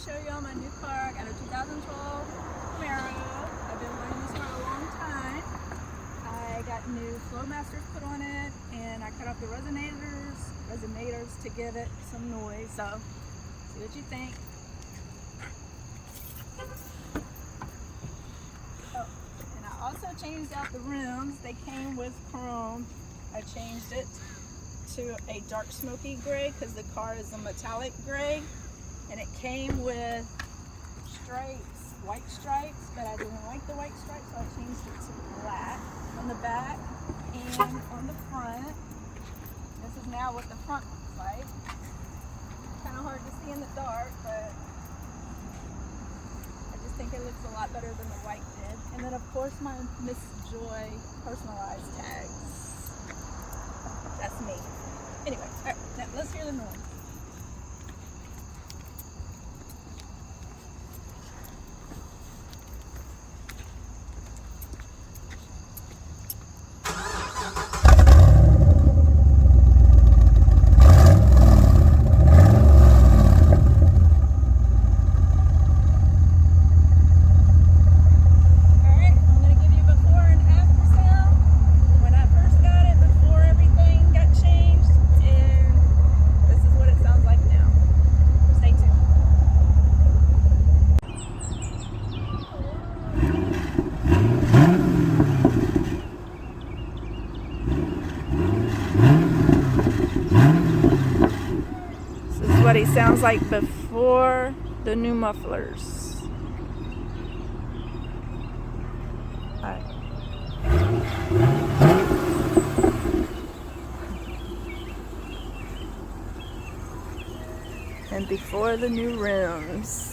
show y'all my new car. I got a 2012 Camaro. I've been wanting this for a long time. I got new Flowmasters put on it, and I cut off the resonators to give it some noise. So, see what you think. Oh, and I also changed out the rims. They came with chrome. I changed it to a dark smoky gray because the car is a metallic gray. And it came with stripes, white stripes, but I didn't like the white stripes, so I changed it to black on the back and on the front. This is now what the front looks like. Kind of hard to see in the dark, but I just think it looks a lot better than the white did. And then of course my Miss Joy personalized tags. That's me. Anyway, all right, now let's hear the noise. What he sounds like before the new mufflers. Right. And before the new rims.